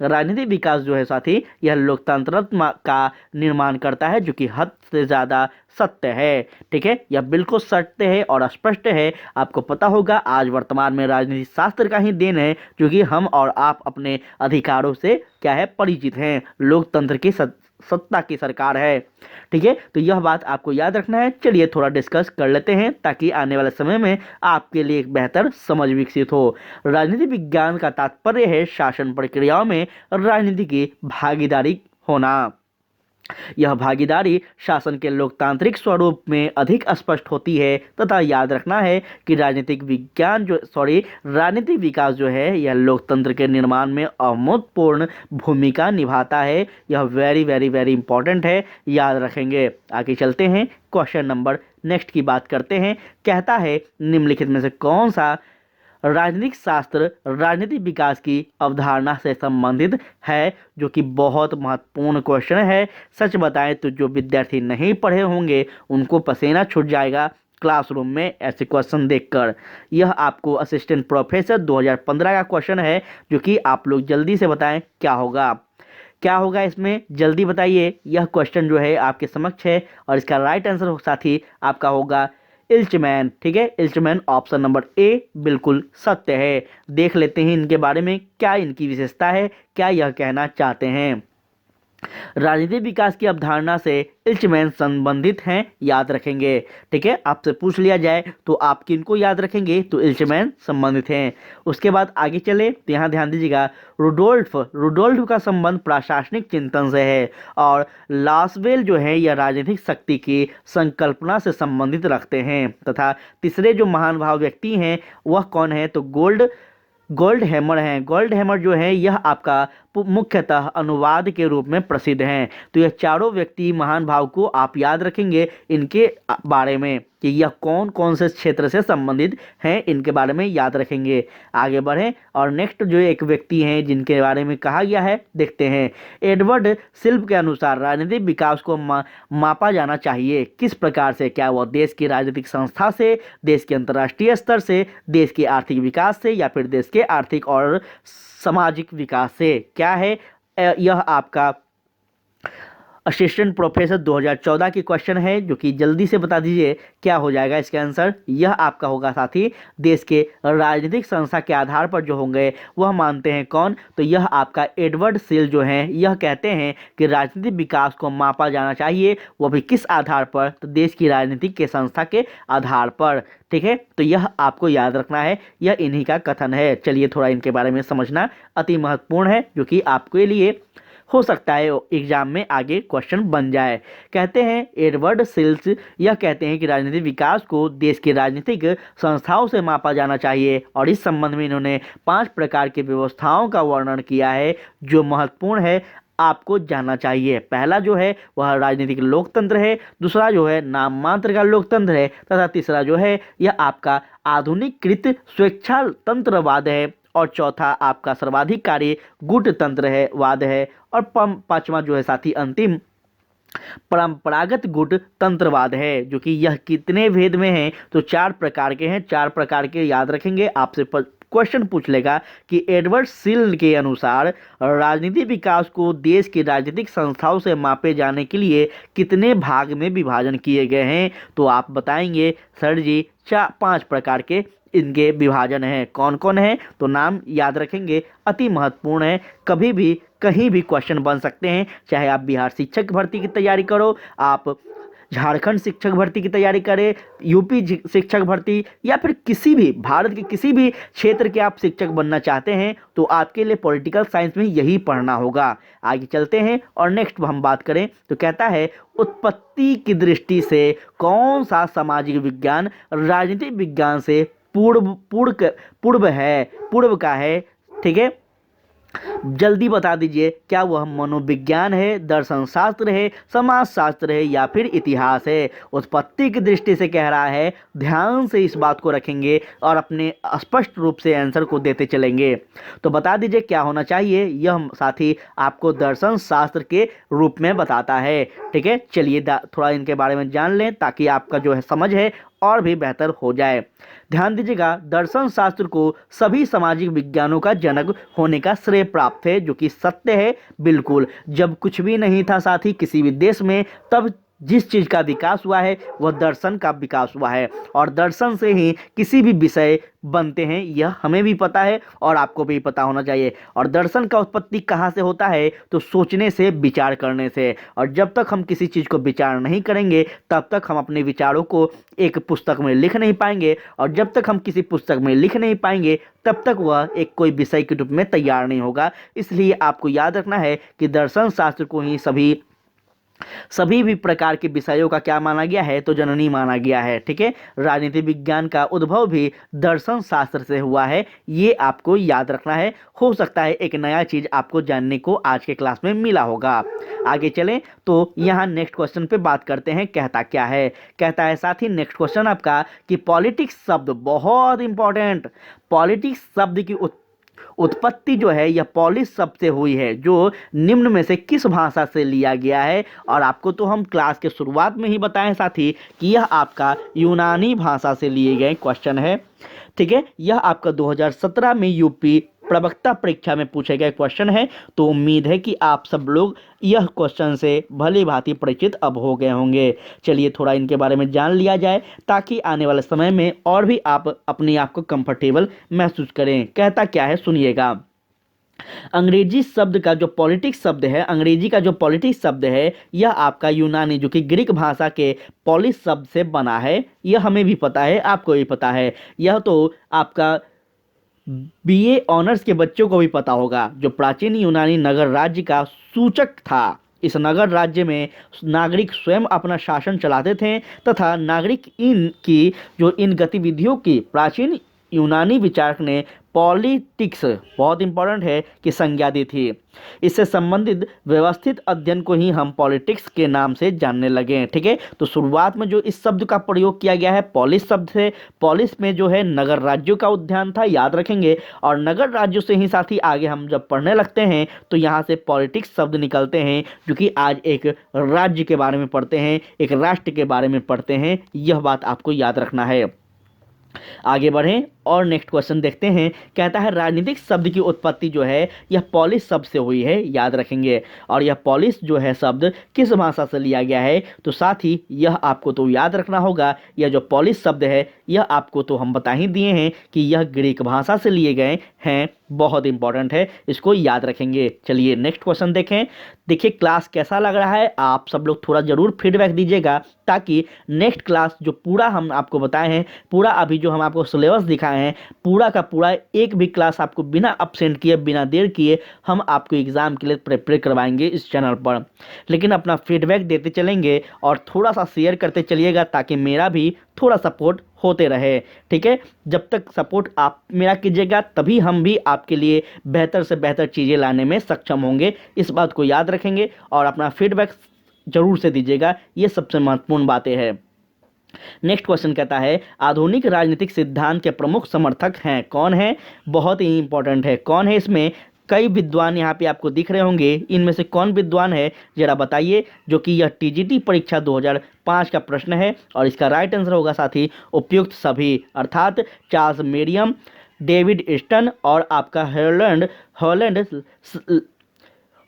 राजनीतिक विकास जो है साथी, यह लोकतंत्र का निर्माण करता है, जो कि हद से ज़्यादा सत्य है। ठीक है, यह बिल्कुल सत्य है और स्पष्ट है। आपको पता होगा आज वर्तमान में राजनीति शास्त्र का ही देन है, जो कि हम और आप अपने अधिकारों से क्या है, परिचित हैं। लोकतंत्र की सत्ता की सरकार है। ठीक है, तो यह बात आपको याद रखना है। चलिए थोड़ा डिस्कस कर लेते हैं ताकि आने वाले समय में आपके लिए एक बेहतर समझ विकसित हो। राजनीति विज्ञान का तात्पर्य है शासन प्रक्रियाओं में राजनीति की भागीदारी होना। यह भागीदारी शासन के लोकतांत्रिक स्वरूप में अधिक स्पष्ट होती है, तथा याद रखना है कि राजनीतिक विकास जो है यह लोकतंत्र के निर्माण में अभूतपूर्व भूमिका निभाता है। यह वेरी वेरी वेरी इंपॉर्टेंट है, याद रखेंगे। आगे चलते हैं, क्वेश्चन नंबर नेक्स्ट की बात करते हैं। कहता है निम्नलिखित में से कौन सा राजनीतिक शास्त्र राजनीतिक विकास की अवधारणा से संबंधित है, जो कि बहुत महत्वपूर्ण क्वेश्चन है। सच बताएं तो जो विद्यार्थी नहीं पढ़े होंगे उनको पसीना छूट जाएगा क्लासरूम में ऐसे क्वेश्चन देखकर। यह आपको असिस्टेंट प्रोफेसर 2015 का क्वेश्चन है, जो कि आप लोग जल्दी से बताएं क्या होगा। क्या होगा इसमें, जल्दी बताइए। यह क्वेश्चन जो है आपके समक्ष है और इसका राइट आंसर साथी आपका होगा इल्चमैन। ठीक है, इल्चमैन ऑप्शन नंबर ए बिल्कुल सत्य है। देख लेते हैं इनके बारे में क्या इनकी विशेषता है, क्या यह कहना चाहते हैं। राजनीतिक विकास की अवधारणा से इल्चमैन संबंधित हैं, याद रखेंगे। ठीक है, आपसे पूछ लिया जाए तो आप किनको याद रखेंगे, तो इल्चमैन संबंधित हैं। उसके बाद आगे चले तो यहाँ ध्यान दीजिएगा, रुडोल्फ का संबंध प्रशासनिक चिंतन से है, और लासवेल जो है यह राजनीतिक शक्ति की संकल्पना से संबंधित रखते हैं। तथा तीसरे जो महान भाव व्यक्ति हैं वह कौन है, तो गोल्ड हैमर हैं। गोल्ड हैमर जो है यह आपका मुख्यतः अनुवाद के रूप में प्रसिद्ध हैं। तो यह चारों व्यक्ति महान भाव को आप याद रखेंगे इनके बारे में कि यह कौन कौन से क्षेत्र से संबंधित हैं, इनके बारे में याद रखेंगे। आगे बढ़ें और नेक्स्ट जो एक व्यक्ति हैं जिनके बारे में कहा गया है देखते हैं। एडवर्ड सिल्व के अनुसार राजनीतिक विकास को मापा जाना चाहिए किस प्रकार से, क्या वह देश की राजनीतिक संस्था से, देश के अंतर्राष्ट्रीय स्तर से, देश के आर्थिक विकास से, या फिर देश के आर्थिक और सामाजिक विकास से। क्या है, यह आपका असिस्टेंट प्रोफेसर 2014 की क्वेश्चन है, जो कि जल्दी से बता दीजिए क्या हो जाएगा इसका आंसर। यह आपका होगा साथी देश के राजनीतिक संस्था के आधार पर जो होंगे वह मानते हैं कौन, तो यह आपका एडवर्ड सिल जो हैं यह कहते हैं कि राजनीतिक विकास को मापा जाना चाहिए, वो भी किस आधार पर, तो देश की राजनीतिक के संस्था के आधार पर। ठीक है, तो यह आपको याद रखना है, यह इन्हीं का कथन है। चलिए थोड़ा इनके बारे में समझना अति महत्वपूर्ण है, जो कि आपके लिए हो सकता है एग्जाम में आगे क्वेश्चन बन जाए। कहते हैं एडवर्ड सिल्स यह कहते हैं कि राजनीतिक विकास को देश की राजनीतिक संस्थाओं से मापा जाना चाहिए, और इस संबंध में इन्होंने 5 प्रकार की व्यवस्थाओं का वर्णन किया है जो महत्वपूर्ण है, आपको जानना चाहिए। पहला जो है वह राजनीतिक लोकतंत्र है, दूसरा जो है नाम मात्र का लोकतंत्र है, तथा तीसरा जो है यह आपका आधुनिकीकृत स्वेच्छातंत्रवाद है, और चौथा आपका सर्वाधिकारी गुटतंत्र है वाद है, और पांचवा जो है साथी अंतिम परंपरागत गुट तंत्रवाद है, जो कि यह कितने भेद में है, तो 4 प्रकार के हैं। 4 प्रकार के याद रखेंगे, आपसे क्वेश्चन पूछ लेगा कि एडवर्ड सिल के अनुसार राजनीतिक विकास को देश की राजनीतिक संस्थाओं से मापे जाने के लिए कितने भाग में विभाजन किए गए हैं, तो आप बताएंगे सर जी 5 प्रकार के इनके विभाजन हैं। कौन कौन है, तो नाम याद रखेंगे, अति महत्वपूर्ण है, कभी भी कहीं भी क्वेश्चन बन सकते हैं। चाहे आप बिहार शिक्षक भर्ती की तैयारी करो, आप झारखंड शिक्षक भर्ती की तैयारी करें, यूपी शिक्षक भर्ती, या फिर किसी भी भारत के किसी भी क्षेत्र के आप शिक्षक बनना चाहते हैं, तो आपके लिए पॉलिटिकल साइंस में यही पढ़ना होगा। आगे चलते हैं और नेक्स्ट हम बात करें तो कहता है उत्पत्ति की दृष्टि से कौन सा सामाजिक विज्ञान राजनीतिक विज्ञान से पूर्व का है। ठीक है, जल्दी बता दीजिए, क्या वह मनोविज्ञान है, दर्शन शास्त्र है, समाज शास्त्र है, या फिर इतिहास है। उत्पत्ति की दृष्टि से कह रहा है, ध्यान से इस बात को रखेंगे और अपने स्पष्ट रूप से आंसर को देते चलेंगे। तो बता दीजिए क्या होना चाहिए, यह साथी आपको दर्शन शास्त्र के रूप में बताता है। ठीक है, चलिए थोड़ा इनके बारे में जान लें ताकि आपका जो है समझ है और भी बेहतर हो जाए। ध्यान दीजिएगा, दर्शन शास्त्र को सभी सामाजिक विज्ञानों का जनक होने का श्रेय प्राप्त है, जो कि सत्य है बिल्कुल। जब कुछ भी नहीं था साथी किसी भी देश में, तब जिस चीज़ का विकास हुआ है वह दर्शन का विकास हुआ है, और दर्शन से ही किसी भी विषय बनते हैं, यह हमें भी पता है और आपको भी पता होना चाहिए। और दर्शन का उत्पत्ति कहाँ से होता है, तो सोचने से, विचार करने से। और जब तक हम किसी चीज़ को विचार नहीं करेंगे तब तक हम अपने विचारों को एक पुस्तक में लिख नहीं पाएंगे, और जब तक हम किसी पुस्तक में लिख नहीं पाएंगे तब तक वह एक कोई विषय के रूप में तैयार नहीं होगा। इसलिए आपको याद रखना है कि दर्शन शास्त्र को ही सभी भी प्रकार के विषयों का क्या माना गया है, तो जननी माना गया है। ठीक है, राजनीति विज्ञान का उद्भव भी दर्शन शास्त्र से हुआ है, ये आपको याद रखना है। हो सकता है एक नया चीज आपको जानने को आज के क्लास में मिला होगा। आगे चलें तो यहाँ नेक्स्ट क्वेश्चन पे बात करते हैं, कहता क्या है। कहता है साथ ही नेक्स्ट क्वेश्चन आपका कि पॉलिटिक्स शब्द, बहुत इंपॉर्टेंट, पॉलिटिक्स शब्द की उत्पत्ति जो है यह पॉलिश शब्द से हुई है, जो निम्न में से किस भाषा से लिया गया है। और आपको तो हम क्लास के शुरुआत में ही बताएं साथी कि यह आपका यूनानी भाषा से लिए गए क्वेश्चन है। ठीक है, यह आपका 2017 में यूपी प्रवक्ता परीक्षा में पूछे गए क्वेश्चन है। तो उम्मीद है कि आप सब लोग यह क्वेश्चन से भली भांति परिचित अब हो गए होंगे। चलिए थोड़ा इनके बारे में जान लिया जाए ताकि आने वाले समय में और भी आप अपने आप को कंफर्टेबल महसूस करें। कहता क्या है सुनिएगा। अंग्रेजी शब्द का जो पॉलिटिक्स शब्द है, अंग्रेजी का जो पॉलिटिक्स शब्द है, यह आपका यूनानी जो कि ग्रीक भाषा के पॉलिस शब्द से बना है। यह हमें भी पता है, आपको भी पता है। यह तो आपका बीए ऑनर्स के बच्चों को भी पता होगा। जो प्राचीन यूनानी नगर राज्य का सूचक था, इस नगर राज्य में नागरिक स्वयं अपना शासन चलाते थे तथा नागरिक इन गतिविधियों की प्राचीन यूनानी विचारक ने पॉलिटिक्स, बहुत इंपॉर्टेंट है, की संज्ञा दी थी। इससे संबंधित व्यवस्थित अध्ययन को ही हम पॉलिटिक्स के नाम से जानने लगे हैं। ठीक है, तो शुरुआत में जो इस शब्द का प्रयोग किया गया है पॉलिस शब्द से, पॉलिस में जो है नगर राज्यों का उद्यान था, याद रखेंगे। और नगर राज्यों से ही साथ ही आगे हम जब पढ़ने लगते हैं तो यहाँ से पॉलिटिक्स शब्द निकलते हैं, जो कि आज एक राज्य के बारे में पढ़ते हैं, एक राष्ट्र के बारे में पढ़ते हैं। यह बात आपको याद रखना है। आगे बढ़ें और नेक्स्ट क्वेश्चन देखते हैं। कहता है राजनीतिक शब्द की उत्पत्ति जो है यह पॉलिश शब्द से हुई है, याद रखेंगे। और यह पॉलिश जो है शब्द किस भाषा से लिया गया है, तो साथ ही यह आपको तो याद रखना होगा। यह जो पॉलिश शब्द है यह आपको तो हम बता ही दिए हैं कि यह ग्रीक भाषा से लिए गए हैं। बहुत इंपॉर्टेंट है, इसको याद रखेंगे। चलिए नेक्स्ट क्वेश्चन देखें। देखिए क्लास कैसा लग रहा है, आप सब लोग थोड़ा ज़रूर फीडबैक दीजिएगा ताकि नेक्स्ट क्लास जो पूरा हम आपको बताए हैं, पूरा अभी जो हम आपको सिलेबस दिखाए हैं, पूरा का पूरा एक भी क्लास आपको बिना अपसेंट किए, बिना देर किए हम आपको एग्ज़ाम के लिए प्रिपेयर करवाएंगे इस चैनल पर। लेकिन अपना फीडबैक देते चलेंगे और थोड़ा सा शेयर करते चलिएगा ताकि मेरा भी थोड़ा सपोर्ट होते रहे। ठीक है, जब तक सपोर्ट आप मेरा कीजिएगा तभी हम भी आपके लिए बेहतर से बेहतर चीज़ें लाने में सक्षम होंगे। इस बात को याद रखेंगे और अपना फीडबैक जरूर से दीजिएगा, ये सबसे महत्वपूर्ण बातें हैं। नेक्स्ट क्वेश्चन कहता है आधुनिक राजनीतिक सिद्धांत के प्रमुख समर्थक हैं कौन है। बहुत ही इंपॉर्टेंट है, कौन है। इसमें कई विद्वान यहाँ पे आपको दिख रहे होंगे, इनमें से कौन विद्वान है जरा बताइए। जो कि यह टीजीटी परीक्षा 2005 का प्रश्न है और इसका राइट आंसर होगा साथी उपयुक्त सभी, अर्थात चार्ल्स मेरियम, डेविड स्टन और आपका हॉलैंड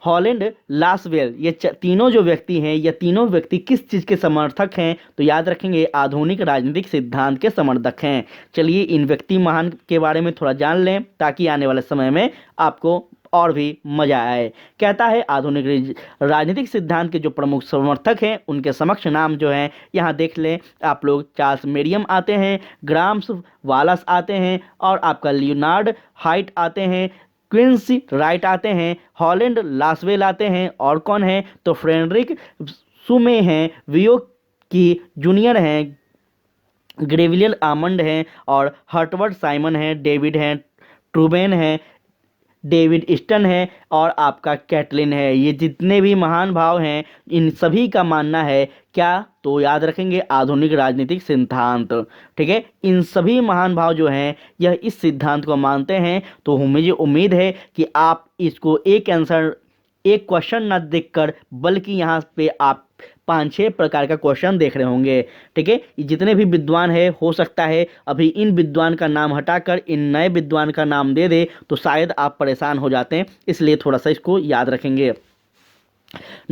हॉलैंड लासवेल, ये तीनों जो व्यक्ति हैं, ये तीनों व्यक्ति किस चीज़ के समर्थक हैं? तो याद रखेंगे आधुनिक राजनीतिक सिद्धांत के समर्थक हैं। चलिए इन व्यक्ति महान के बारे में थोड़ा जान लें ताकि आने वाले समय में आपको और भी मजा आए। कहता है आधुनिक राजनीतिक सिद्धांत के जो प्रमुख समर्थक हैं उनके समक्ष नाम जो हैं यहाँ देख लें आप लोग। चार्ल्स मेरियम आते हैं, ग्राम्स वालस आते हैं और आपका लियोनार्ड हाइट आते हैं, क्विंसी राइट आते हैं, हॉलैंड लासवेल आते हैं और कौन है तो फ्रेडरिक सुमे हैं, वियो की जूनियर हैं, ग्रेविलियर आमंड हैं और हर्टवर्ड साइमन हैं, डेविड हैं, ट्रूबेन हैं, डेविड स्टन है और आपका कैटलिन है। ये जितने भी महान भाव हैं इन सभी का मानना है क्या? तो याद रखेंगे आधुनिक राजनीतिक सिद्धांत। ठीक है, इन सभी महान भाव जो हैं यह इस सिद्धांत को मानते हैं। तो मुझे उम्मीद है कि आप इसको एक क्वेश्चन न देखकर बल्कि यहाँ पे आप 5-6 प्रकार का क्वेश्चन देख रहे होंगे। ठीक है, जितने भी विद्वान है हो सकता है अभी इन विद्वान का नाम हटाकर इन नए विद्वान का नाम दे दे तो शायद आप परेशान हो जाते हैं, इसलिए थोड़ा सा इसको याद रखेंगे।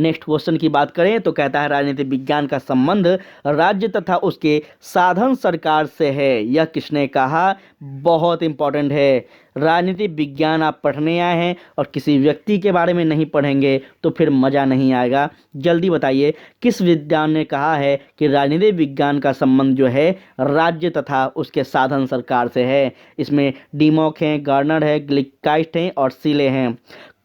नेक्स्ट क्वेश्चन की बात करें तो कहता है राजनीतिक विज्ञान का संबंध राज्य तथा उसके साधन सरकार से है। यह किसने कहा? बहुत इंपॉर्टेंट है। राजनीतिक विज्ञान आप पढ़ने आए हैं और किसी व्यक्ति के बारे में नहीं पढ़ेंगे तो फिर मज़ा नहीं आएगा। जल्दी बताइए किस विद्वान ने कहा है कि राजनीतिक विज्ञान का संबंध जो है राज्य तथा उसके साधन सरकार से है? इसमें डीमॉक हैं, गार्नर है, ग्लिकाइस्ट हैं और सीले हैं।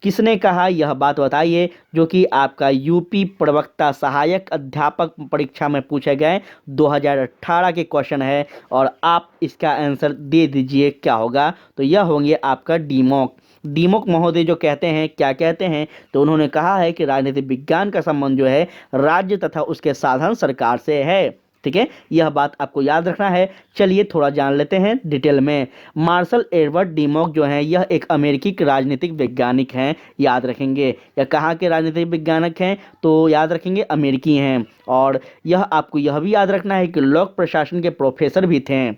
किसने कहा यह बात बताइए, जो कि आपका यूपी प्रवक्ता सहायक अध्यापक परीक्षा में पूछे गए 2018 के क्वेश्चन है और आप इसका आंसर दे दीजिए क्या होगा। तो यह होंगे आपका डीमॉक महोदय जो कहते हैं क्या कहते हैं तो उन्होंने कहा है कि राजनीतिक विज्ञान का संबंध जो है राज्य तथा उसके साधन सरकार से है। ठीक है, यह बात आपको याद रखना है। चलिए थोड़ा जान लेते हैं डिटेल में। मार्शल एडवर्ड डीमॉक जो है यह एक अमेरिकी राजनीतिक वैज्ञानिक हैं, याद रखेंगे। या कहाँ के राजनीतिक वैज्ञानिक हैं तो याद रखेंगे अमेरिकी हैं। और यह आपको यह भी याद रखना है कि लोक प्रशासन के प्रोफेसर भी थे।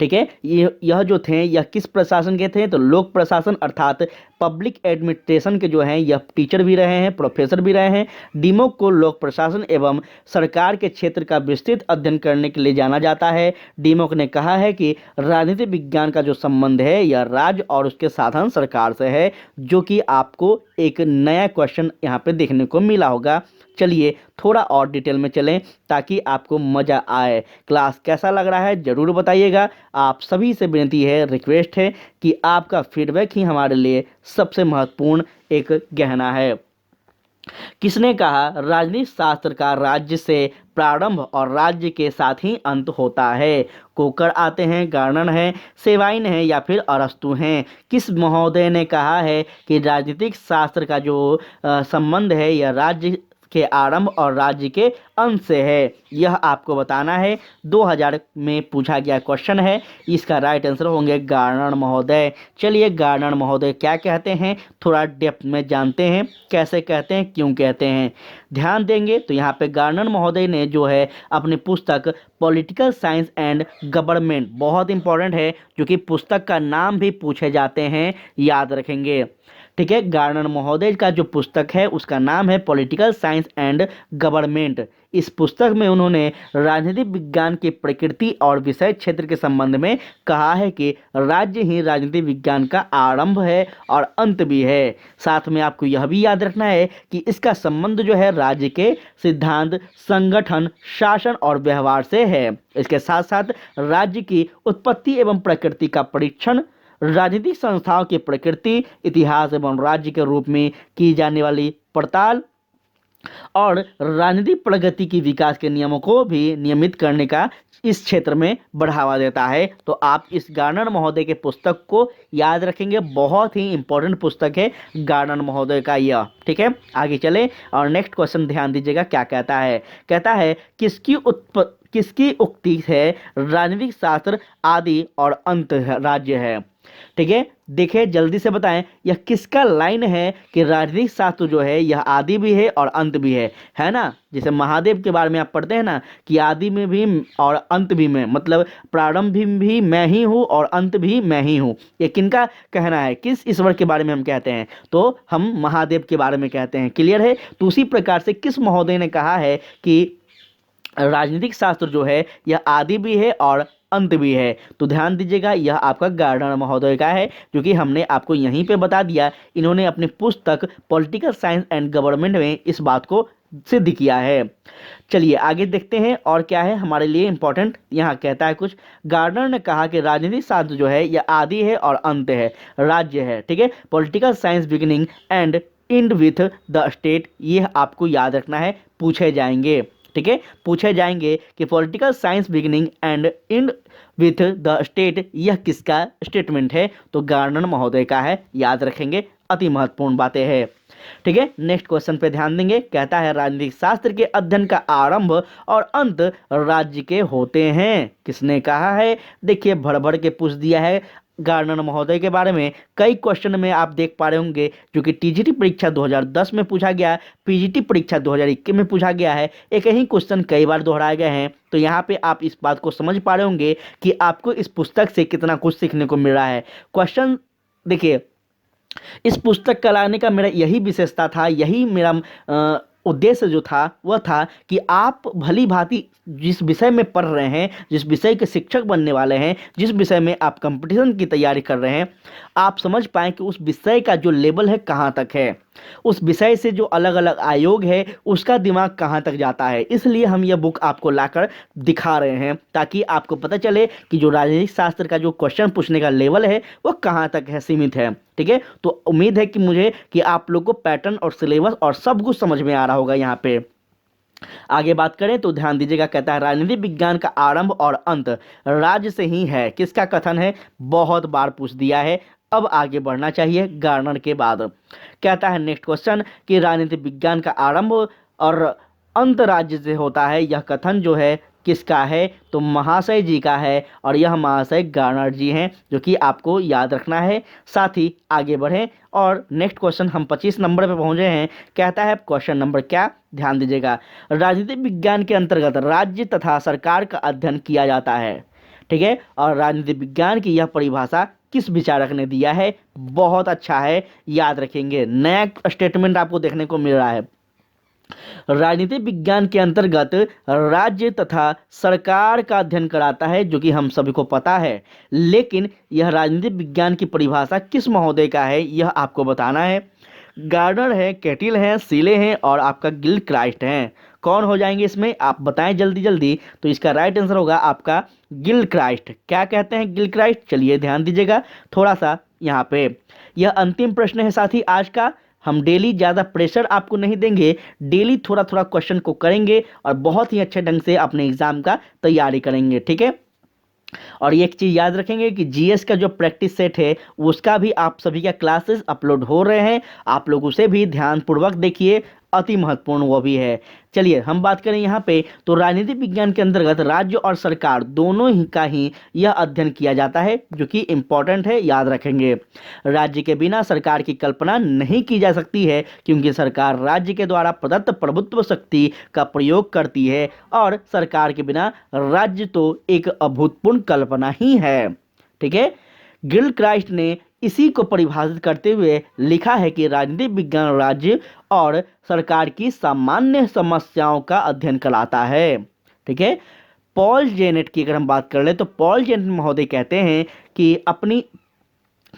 ठीक है, यह जो थे यह किस प्रशासन के थे तो लोक प्रशासन अर्थात पब्लिक एडमिनिस्ट्रेशन के जो हैं यह टीचर भी रहे हैं, प्रोफेसर भी रहे हैं। डीमॉक को लोक प्रशासन एवं सरकार के क्षेत्र का विस्तृत अध्ययन करने के लिए जाना जाता है। डीमॉक ने कहा है कि राजनीतिक विज्ञान का जो संबंध है यह राज्य और उसके साधन सरकार से है, जो कि आपको एक नया क्वेश्चन यहाँ पे देखने को मिला होगा। चलिए थोड़ा और डिटेल में चलें ताकि आपको मज़ा आए। क्लास कैसा लग रहा है ज़रूर बताइएगा। आप सभी से विनती है, रिक्वेस्ट है कि आपका फीडबैक ही हमारे लिए सबसे महत्वपूर्ण एक गहना है। किसने कहा राजनीतिक शास्त्र का राज्य से प्रारंभ और राज्य के साथ ही अंत होता है? कोकर आते हैं, गार्नर हैं, सेवाइन हैं या फिर अरस्तु हैं। किस महोदय ने कहा है कि राजनीतिक शास्त्र का जो संबंध है यह राज्य के आरंभ और राज्य के अंत से है? यह आपको बताना है। 2000 में पूछा गया क्वेश्चन है। इसका राइट आंसर होंगे गार्नर महोदय। चलिए गार्नर महोदय क्या कहते हैं थोड़ा डेप्थ में जानते हैं, कैसे कहते हैं, क्यों कहते हैं। ध्यान देंगे तो यहाँ पे गार्नर महोदय ने जो है अपनी पुस्तक पॉलिटिकल साइंस एंड गवर्नमेंट, बहुत इंपॉर्टेंट है, जो कि पुस्तक का नाम भी पूछे जाते हैं, याद रखेंगे। ठीक है, गार्नर महोदय का जो पुस्तक है उसका नाम है पॉलिटिकल साइंस एंड गवर्नमेंट। इस पुस्तक में उन्होंने राजनीतिक विज्ञान की प्रकृति और विषय क्षेत्र के संबंध में कहा है कि राज्य ही राजनीतिक विज्ञान का आरंभ है और अंत भी है। साथ में आपको यह भी याद रखना है कि इसका संबंध जो है राज्य के सिद्धांत, संगठन, शासन और व्यवहार से है। इसके साथ साथ राज्य की उत्पत्ति एवं प्रकृति का परीक्षण, राजनीतिक संस्थाओं की प्रकृति, इतिहास एवं राज्य के रूप में की जाने वाली पड़ताल और राजनीतिक प्रगति की विकास के नियमों को भी नियमित करने का इस क्षेत्र में बढ़ावा देता है। तो आप इस गार्नर महोदय के पुस्तक को याद रखेंगे, बहुत ही इंपॉर्टेंट पुस्तक है गार्नर महोदय का यह। ठीक है, आगे चले और नेक्स्ट क्वेश्चन ध्यान दीजिएगा क्या कहता है। कहता है किसकी उक्ति है राजनीतिक शास्त्र आदि और अंत राज्य है? ठीक है, देखिए जल्दी से बताएं यह किसका लाइन है कि राजनीतिक शास्त्र जो है यह आदि भी है और अंत भी है ना। जैसे महादेव के बारे में आप पढ़ते हैं ना कि आदि में भी और अंत भी में, मतलब प्रारंभ भी मैं ही हूँ और अंत भी मैं ही हूँ। ये किनका कहना है, किस ईश्वर के बारे में हम कहते हैं, तो हम महादेव के बारे में कहते हैं। क्लियर है। तो उसी प्रकार से किस महोदय ने कहा है कि राजनीतिक शास्त्र जो है यह आदि भी है और अंत भी है, तो ध्यान दीजिएगा यह आपका गार्डनर महोदय का है, जो कि हमने आपको यहीं पे बता दिया। इन्होंने अपनी पुस्तक पॉलिटिकल साइंस एंड गवर्नमेंट में इस बात को सिद्ध किया है। चलिए आगे देखते हैं और क्या है हमारे लिए इंपॉर्टेंट। यहाँ कहता है कुछ, गार्डनर ने कहा कि राजनीतिक शास्त्र जो है यह आदि है और अंत है, राज्य है। ठीक है, political science beginning and and with the state, ये आपको याद रखना है, पूछे जाएंगे। ठीक है, पूछे जाएंगे कि political science beginning and and with the state यह किसका स्टेटमेंट है, तो गार्डनर महोदय का है, याद रखेंगे, अति महत्वपूर्ण बातें हैं। ठीक है, नेक्स्ट क्वेश्चन पे ध्यान देंगे। कहता है राजनीतिक शास्त्र के अध्ययन का आरंभ और अंत राज्य के होते हैं, किसने कहा है। देखिए भर भर के पूछ दिया है गार्डनर महोदय के बारे में। कई क्वेश्चन में आप देख पा रहे होंगे जो कि टीजीटी परीक्षा 2010 में पूछा गया, पीजीटी परीक्षा 2021 में पूछा गया है। एक ही क्वेश्चन कई बार दोहराए गए हैं, तो यहाँ पे आप इस बात को समझ पा रहे होंगे कि आपको इस पुस्तक से कितना कुछ सीखने को मिल रहा है। क्वेश्चन देखिए, इस पुस्तक का लाने का मेरा यही विशेषता था, यही मेरा उद्देश्य जो था वह था कि आप भली भांति जिस विषय में पढ़ रहे हैं, जिस विषय के शिक्षक बनने वाले हैं, जिस विषय में आप कंपटीशन की तैयारी कर रहे हैं, आप समझ पाएँ कि उस विषय का जो लेवल है कहाँ तक है, उस विषय से जो अलग अलग आयोग है उसका दिमाग कहाँ तक जाता है। इसलिए हम यह बुक आपको लाकर दिखा रहे हैं ताकि आपको पता चले कि जो राजनीतिक शास्त्र का जो क्वेश्चन पूछने का लेवल है वो कहाँ तक है, सीमित है। ठीक है, तो उम्मीद है कि आप लोग को पैटर्न और सिलेबस और सब कुछ समझ में आ रहा होगा। यहाँ पे आगे बात करें तो ध्यान दीजिएगा, कहता है राजनीतिक विज्ञान का आरंभ और अंत राज्य से ही है, किसका कथन है, बहुत बार पूछ दिया है। अब आगे बढ़ना चाहिए गार्डनर के बाद। कहता है नेक्स्ट क्वेश्चन कि राजनीतिक विज्ञान का आरंभ और अंत राज्य से होता है, यह कथन जो है किसका है, तो महाशय जी का है, और यह महाशय गार्डनर जी हैं, जो कि आपको याद रखना है। साथ ही आगे बढ़ें और नेक्स्ट क्वेश्चन हम 25 नंबर पे पहुंचे हैं। कहता है क्वेश्चन नंबर क्या, ध्यान दीजिएगा, राजनीतिक विज्ञान के अंतर्गत राज्य तथा सरकार का अध्ययन किया जाता है। ठीक है, और राजनीतिक विज्ञान की यह परिभाषा किस विचारक ने दिया है, बहुत अच्छा है, याद रखेंगे। नया स्टेटमेंट आपको देखने को मिल रहा है। राजनीतिक विज्ञान के अंतर्गत राज्य तथा सरकार का अध्ययन कराता है, जो कि हम सभी को पता है, लेकिन यह राजनीतिक विज्ञान की परिभाषा किस महोदय का है यह आपको बताना है। गार्डनर है, कैटिल है, सीले हैं और आपका गिलक्राइस्ट है। कौन हो जाएंगे इसमें, आप बताएं जल्दी जल्दी। तो इसका राइट आंसर होगा आपका गिलक्राइस्ट। क्या कहते हैं गिलक्राइस्ट, चलिए ध्यान दीजिएगा थोड़ा सा यहाँ पे। यह अंतिम प्रश्न है साथी आज का। हम डेली ज़्यादा प्रेशर आपको नहीं देंगे, डेली थोड़ा थोड़ा क्वेश्चन को करेंगे और बहुत ही अच्छे ढंग से अपने एग्जाम का तैयारी करेंगे। ठीक है, और एक चीज़ याद रखेंगे कि जीएस का जो प्रैक्टिस सेट है उसका भी आप सभी का क्लासेस अपलोड हो रहे हैं, आप लोग उसे भी ध्यानपूर्वक देखिए, अति महत्वपूर्ण वो भी है। चलिए हम बात करें यहाँ पे, तो राजनीतिक विज्ञान के अंतर्गत राज्य और सरकार दोनों ही का ही यह अध्ययन किया जाता है, जो कि इम्पोर्टेंट है, याद रखेंगे। राज्य के बिना सरकार की कल्पना नहीं की जा सकती है, क्योंकि सरकार राज्य के द्वारा प्रदत्त प्रभुत्व शक्ति का प्रयोग करती है, और सरकार के बिना राज्य तो एक अभूतपूर्व कल्पना ही है। ठीक है, गिलक्राइस्ट ने इसी को परिभाषित करते हुए लिखा है कि राजनीतिक विज्ञान राज्य और सरकार की सामान्य समस्याओं का अध्ययन कराता है। ठीक है, पॉल जेनेट की अगर हम बात कर ले तो पॉल जेनेट महोदय कहते हैं कि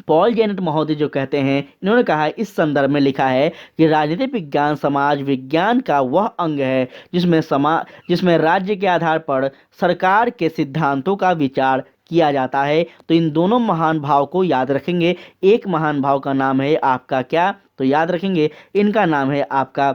पॉल जेनेट महोदय जो कहते हैं, इन्होंने कहा है, इस संदर्भ में लिखा है कि राजनीतिक विज्ञान समाज विज्ञान का वह अंग है जिसमें राज्य के आधार पर सरकार के सिद्धांतों का विचार किया जाता है। तो इन दोनों महान भाव को याद रखेंगे। एक महान भाव का नाम है आपका क्या, तो याद रखेंगे इनका नाम है आपका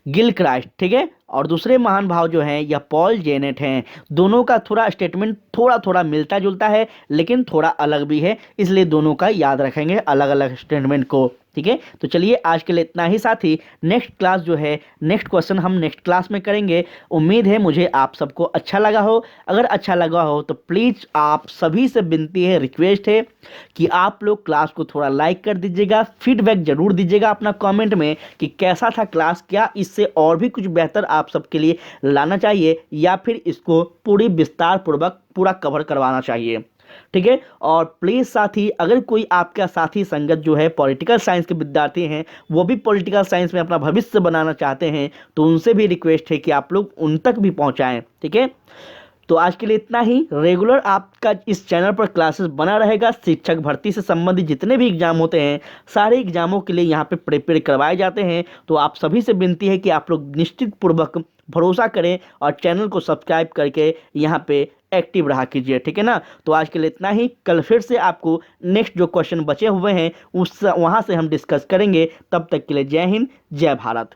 गिलक्राइस्ट। ठीक है, और दूसरे महान भाव जो हैं यह पॉल जेनेट हैं। दोनों का थोड़ा स्टेटमेंट थोड़ा थोड़ा मिलता जुलता है, लेकिन थोड़ा अलग भी है, इसलिए दोनों का याद रखेंगे अलग अलग स्टेटमेंट को। ठीक है, तो चलिए आज के लिए इतना ही। साथ ही नेक्स्ट क्लास जो है, नेक्स्ट क्वेश्चन हम नेक्स्ट क्लास में करेंगे। उम्मीद है मुझे आप सबको अच्छा लगा हो। अगर अच्छा लगा हो तो प्लीज़ आप सभी से विनती है, रिक्वेस्ट है कि आप लोग क्लास को थोड़ा लाइक कर दीजिएगा। फीडबैक जरूर दीजिएगा अपना कमेंट में कि कैसा था क्लास, क्या इससे और भी कुछ बेहतर आप सबके लिए लाना चाहिए या फिर इसको पूरी विस्तार पूर्वक पूरा कवर करवाना चाहिए। ठीक है, और प्लीज़ साथी, अगर कोई आपका साथी संगत जो है पॉलिटिकल साइंस के विद्यार्थी हैं, वो भी पॉलिटिकल साइंस में अपना भविष्य बनाना चाहते हैं, तो उनसे भी रिक्वेस्ट है कि आप लोग उन तक भी पहुंचाएं। ठीक है, तो आज के लिए इतना ही। रेगुलर आपका इस चैनल पर क्लासेस बना रहेगा। शिक्षक भर्ती से संबंधित जितने भी एग्जाम होते हैं, सारे एग्जामों के लिए यहाँ पे प्रिपेयर करवाए जाते हैं। तो आप सभी से विनती है कि आप लोग निश्चित पूर्वक भरोसा करें और चैनल को सब्सक्राइब करके यहाँ पे एक्टिव रहा कीजिए। ठीक है ना, तो आज के लिए इतना ही। कल फिर से आपको नेक्स्ट जो क्वेश्चन बचे हुए हैं उस वहाँ से हम डिस्कस करेंगे। तब तक के लिए जय हिंद, जय भारत।